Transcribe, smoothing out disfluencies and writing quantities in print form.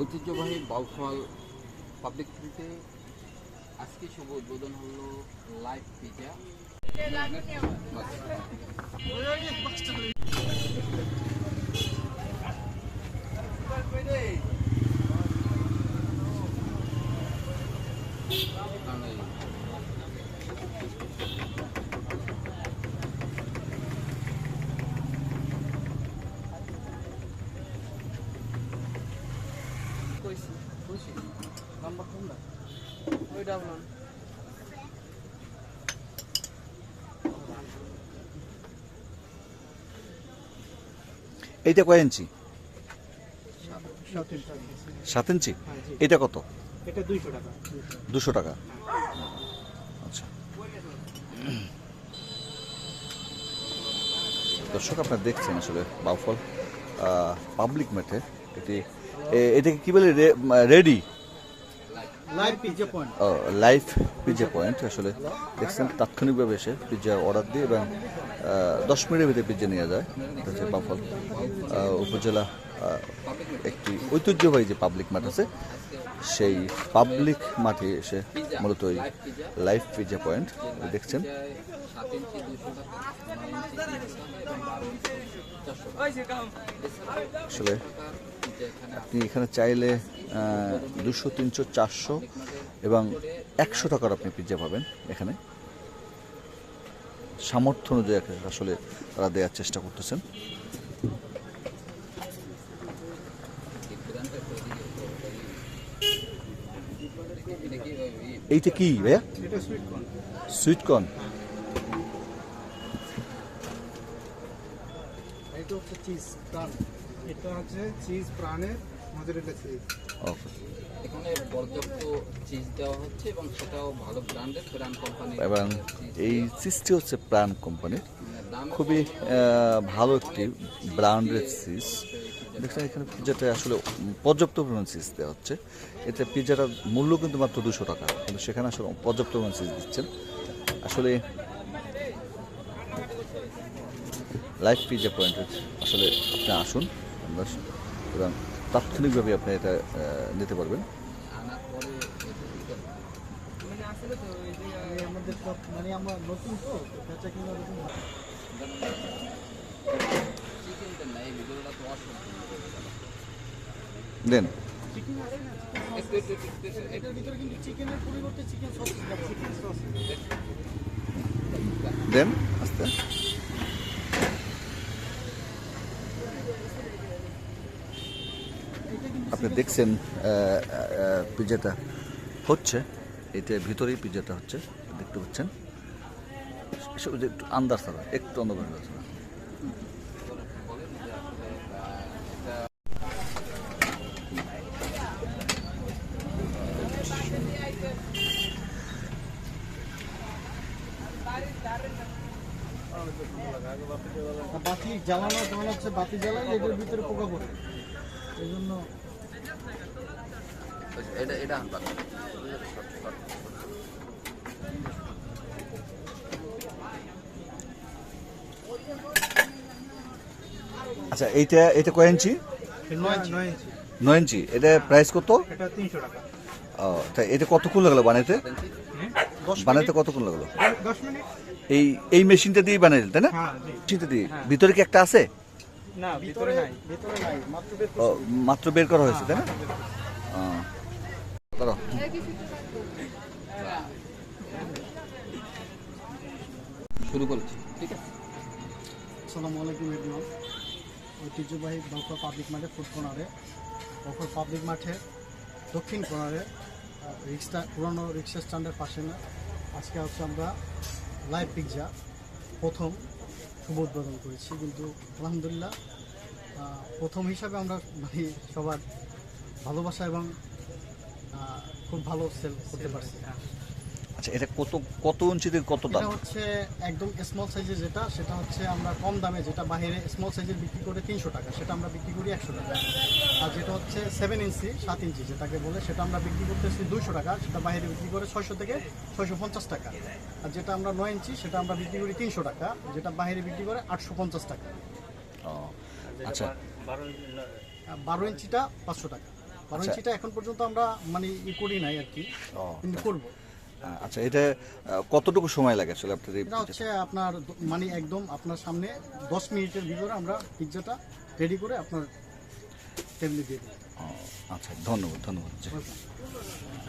ঐতিহ্যবাহী বাউফল পাবলিক স্ট্রিটে আজকে শুভ উদ্বোধন হলো লাইভ পিজা। নাম্বার কোনটা ওইটা বলুন। এইটা কয় ইঞ্চি? 7 ইঞ্চি। হ্যাঁ, এটা কত? এটা 200 টাকা। 200 টাকা। আচ্ছা দর্শক, আপনারা দেখছেন আসলে বাউফল পাবলিক মাঠে এটাকে কি বলে, ready live pizza point. Live pizza point. আসলে দেখছেন তাৎক্ষণিকভাবে এসে পিজ্জা অর্ডার দিয়ে এবং 10 মিনিটের ভিতরে পিজ্জা নিয়ে যায়। এটা হচ্ছে বাউফল উপজেলা একটি ঐতিহ্যবাহী যে পাবলিক মাঠ আছে, সেই পাবলিক মাঠে এসে মূলত ওই লাইভ পিজ্জা পয়েন্ট দেখছেন। আসলে আপনি এখানে চাইলে 200, 300, 400 এবং 100 টাকার আপনি পিজ্জা পাবেন এখানে। সামর্থ্য অনুযায়ী আসলে তারা দেওয়ার চেষ্টা করতেছেন। এইটা কি ভাইয়া? এটা সুইট কর্ন। Sweet corn. এটা হচ্ছে চিজ প্রাণ। এটা হচ্ছে চিজ প্রাণের মজারেলা চিজ। ওকে। এখানে পর্যাপ্ত চিজ দেওয়া হচ্ছে এবং সেটাও ভালো ব্র্যান্ডের, প্রাণ কোম্পানি। এবং এই চিজটি হচ্ছে প্রাণ কোম্পানির, খুবই ভালো একটি ব্র্যান্ডের চিজ। দেখছেন এখানে পিজ্জাটা আসলে পর্যাপ্ত পরিমাণ চিজ দেওয়া হচ্ছে। এতে পিজ্জাটার মূল্য কিন্তু মাত্র 200 টাকা, কিন্তু সেখানে আসলে পর্যাপ্ত পরিমাণ চিজ দিচ্ছেন। আসলে লাইভ পিজ্জা পয়েন্টে আসলে আপনি আসুন এবং তাৎক্ষণিকভাবে আপনি এটা নিতে পারবেন। আমাদের মানে আমরা নতুন তো বেচা কিনা এরকম। দেন এটার ভিতরে কিন্তু চিকেনের পরিবর্তে চিকেন সস চিকেন সস দেন আস্তে। আপনি দেখছেন পিজ্জাটা হচ্ছে, এটা ভিতরেই পিজ্জাটা হচ্ছে, দেখতে পাচ্ছেন। একটু আন্দাজ ছাড়া, একটু অন্ধকার আছে। বাতি জ্বালানো তখন হচ্ছে বাতি জ্বালালে এটার ভিতরে পোকা পড়ে, এই জন্য এটা আচ্ছা, এটা কয় ইঞ্চি? 9 ইঞ্চি। 9 ইঞ্চি। এটা প্রাইস কত? এটা 300 টাকা। ও, তা এটা কতক্ষণ লাগলো বানাইতে? 10 বানাইতে কতক্ষণ লাগলো? 10 মিনিট। এই মেশিনটা দিয়ে বানাইল তাই না? হ্যাঁ জি। মেশিনটা দিয়ে ভিতরে কি একটা আছে? না ভিতরে নাই, ভিতরে নাই, মাত্র বের ও, মাত্র বের করা হয়েছে তাই না? করো। শুরু করেছি, ঠিক আছে। আসসালামু আলাইকুম এভরিওয়ান। ঐতিহ্যবাহী বাউফল পাবলিক মাঠে ফুড কর্নারে, বাউফল পাবলিক মাঠে দক্ষিণ কর্নারে পুরনো রিক্সা স্ট্যান্ডের পাশে না, আজকে হচ্ছে আমরা লাইভ পিজ্জা প্রথম শুভ উদ্বোধন করেছি। কিন্তু আলহামদুলিল্লাহ প্রথম হিসাবে আমরা মানে সবার ভালোবাসা এবং খুব ভালো সেল করতে পারছি। আচ্ছা, এটা কত ইঞ্চি থেকে কত দাম? এটা হচ্ছে একদম স্মল সাইজের, সেটা হচ্ছে আমরা কম দামে, যেটা বাইরে স্মল সাইজের বিক্রি করে 300 টাকা, সেটা আমরা বিক্রি করি 100 টাকা। আর যেটা হচ্ছে 7 ইঞ্চি 7 ইঞ্চি যেটাকে বলে, সেটা আমরা বিক্রি করতেছি 200 টাকা, সেটা বাইরে বিক্রি করে 600 থেকে 650 টাকা। আর যেটা আমরা 9 ইঞ্চি সেটা আমরা বিক্রি করি 300 টাকা, যেটা বাইরে বিক্রি করে 850 টাকা। ও আচ্ছা, 12 ইঞ্চিটা 500 টাকা। করেন্সিটা এখন পর্যন্ত আমরা মানে করি নাই আর কি, ও, কিন্তু করবো। আচ্ছা, এটা কতটুকু সময় লাগে আসলে আপনার এই এটা হচ্ছে আপনার মানে একদম আপনার সামনে 10 মিনিটের ভিতরে আমরা পিৎজাটা রেডি করে আপনার টেবিলে দিয়ে দিই। আচ্ছা, ধন্যবাদ জি। Welcome.